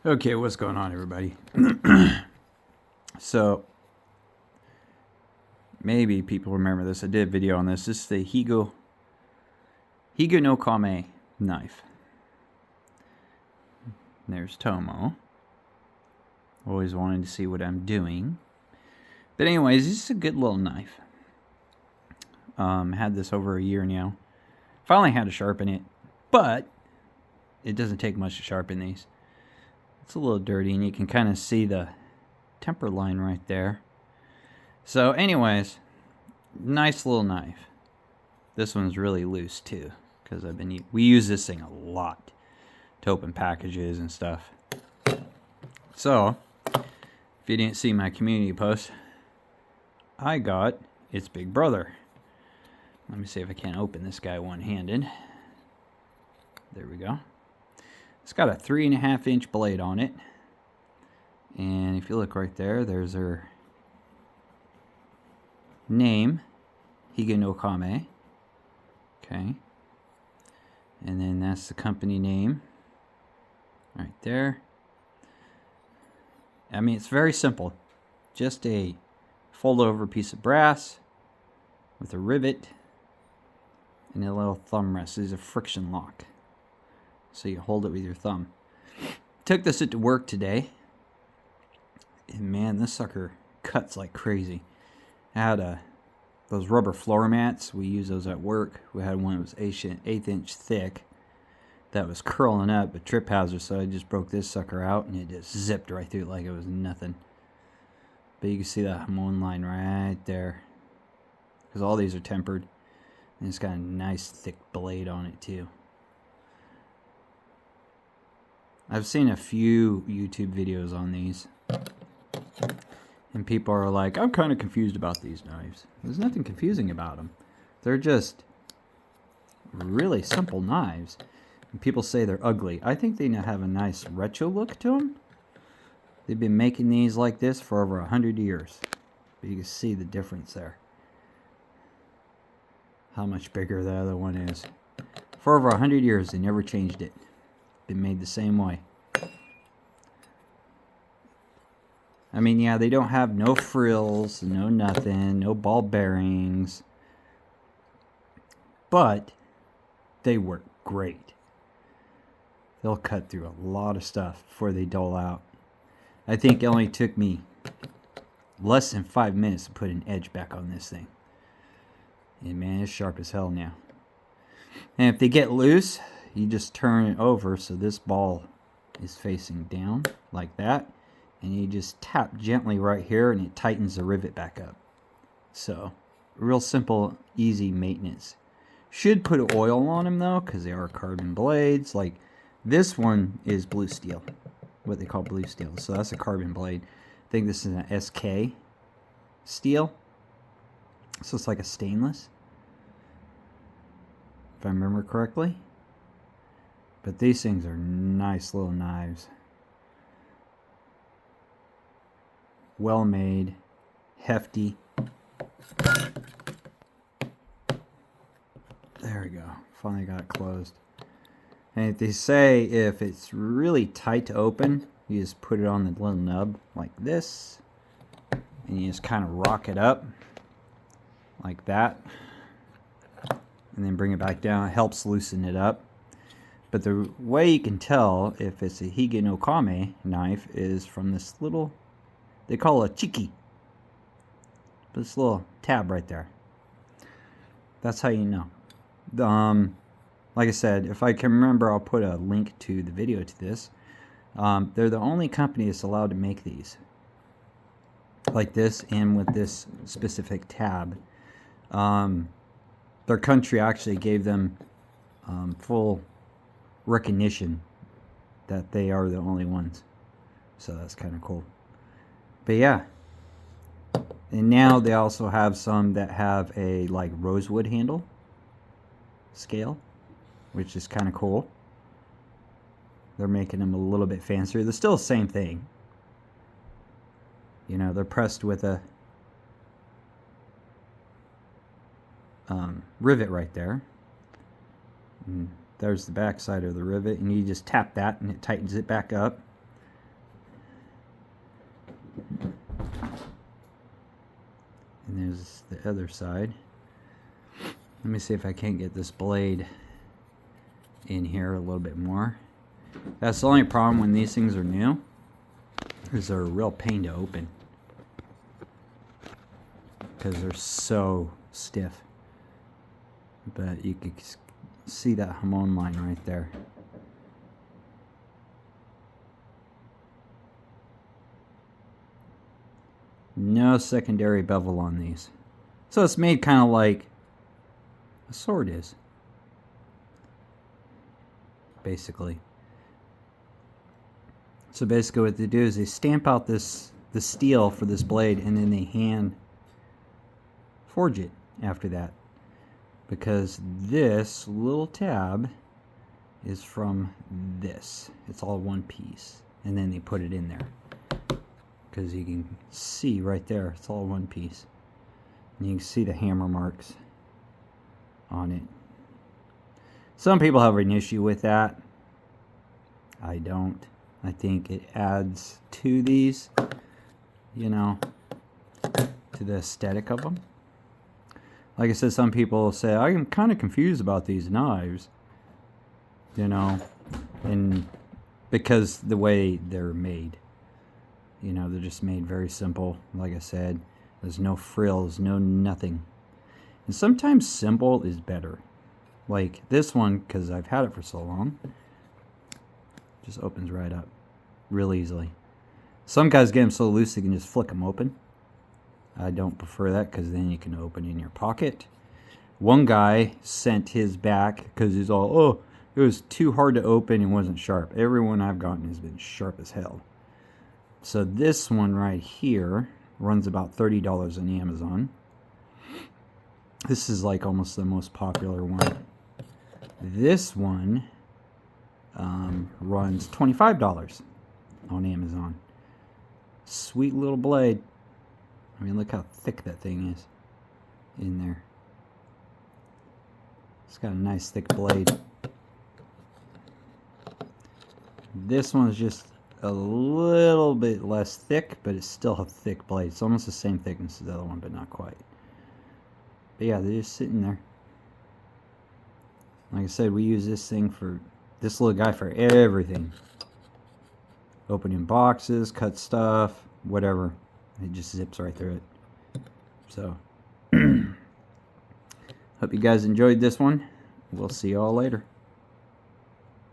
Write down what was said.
Okay, what's going on, everybody? So, maybe people remember this. I did a video on this. This is the higonokami knife. There's Tomo. Always wanted to see what I'm doing. But anyways, this is a good little knife. Had this over a year now. Finally had to sharpen it, but it doesn't take much to sharpen these. It's a little dirty, and you can kind of see the temper line right there. So anyways, nice little knife. This one's really loose too, because we use this thing a lot to open packages and stuff. So if you didn't see my community post, I got its big brother. Let me see if I can't open this guy one-handed. There we go. It's got a 3.5-inch blade on it. And if you look right there, there's her name, higonokami. Okay. And then that's the company name right there. I mean, it's very simple. Just a fold-over piece of brass with a rivet and a little thumb rest. This is a friction lock, so you hold it with your thumb. Took this to work today, and man, this sucker cuts like crazy. I had those rubber floor mats. We use those at work. We had one that was 1/8 inch thick that was curling up, a trip hazard, so I just broke this sucker out, and it just zipped right through it like it was nothing. But you can see that one line right there, because all these are tempered, and it's got a nice thick blade on it too. I've seen a few YouTube videos on these, and people are like, I'm kind of confused about these knives. There's nothing confusing about them. They're just really simple knives. And people say they're ugly. I think they have a nice retro look to them. They've been making these like this for over 100 years. But you can see the difference there. How much bigger the other one is. For over 100 years, they never changed it. Been made the same way. I mean, yeah, they don't have no frills, no nothing, no ball bearings. But they work great. They'll cut through a lot of stuff before they dull out. I think it only took me less than 5 minutes to put an edge back on this thing. And man, it's sharp as hell now. And if they get loose, you just turn it over so this ball is facing down like that. And you just tap gently right here, and it tightens the rivet back up. So, real simple, easy maintenance. Should put oil on them though, because they are carbon blades. Like this one is blue steel, what they call blue steel. So that's a carbon blade. I think this is an SK steel. So it's like a stainless, if I remember correctly. But these things are nice little knives. Well made, hefty. There we go. Finally got it closed. And they say if it's really tight to open, you just put it on the little nub like this, and you just kind of rock it up like that, and then bring it back down. It helps loosen it up. But the way you can tell if it's a higonokami knife is from this little, they call it a chiki, this little tab right there. That's how you know. Like I said, if I can remember, I'll put a link to the video to this. They're the only company that's allowed to make these like this, and with this specific tab. Their country actually gave them full recognition that they are the only ones. So that's kind of cool. But yeah. And now they also have some that have a like rosewood handle scale, which is kind of cool. They're making them a little bit fancier. They're still the same thing. You know, they're pressed with a rivet right there. And there's the back side of the rivet, and you just tap that and it tightens it back up. And there's the other side. Let me see if I can't get this blade in here a little bit more. That's the only problem when these things are new, is they're a real pain to open because they're so stiff. But you can see that hamon line right there. No secondary bevel on these. So it's made kind of like a sword is, basically. So basically what they do is they stamp out the steel for this blade, and then they hand forge it after that. Because this little tab is from this. It's all one piece. And then they put it in there. Because you can see right there, it's all one piece. And you can see the hammer marks on it. Some people have an issue with that. I don't. I think it adds to these, you know, to the aesthetic of them. Like I said, some people say, I'm kind of confused about these knives, you know, and because the way they're made. You know, they're just made very simple. Like I said, there's no frills, no nothing. And sometimes simple is better. Like this one, because I've had it for so long, just opens right up real easily. Some guys get them so loose they can just flick them open. I don't prefer that because then you can open in your pocket. One guy sent his back because he's all, oh, it was too hard to open and wasn't sharp. Everyone I've gotten has been sharp as hell. So this one right here runs about $30 on Amazon. This is like almost the most popular one. This one runs $25 on Amazon. Sweet little blade. I mean, look how thick that thing is in there. It's got a nice thick blade. This one's just a little bit less thick, but it's still a thick blade. It's almost the same thickness as the other one, but not quite. But yeah, they're just sitting there. Like I said, we use this little guy for everything. Opening boxes, cut stuff, whatever. It just zips right through it. So, hope you guys enjoyed this one. We'll see you all later.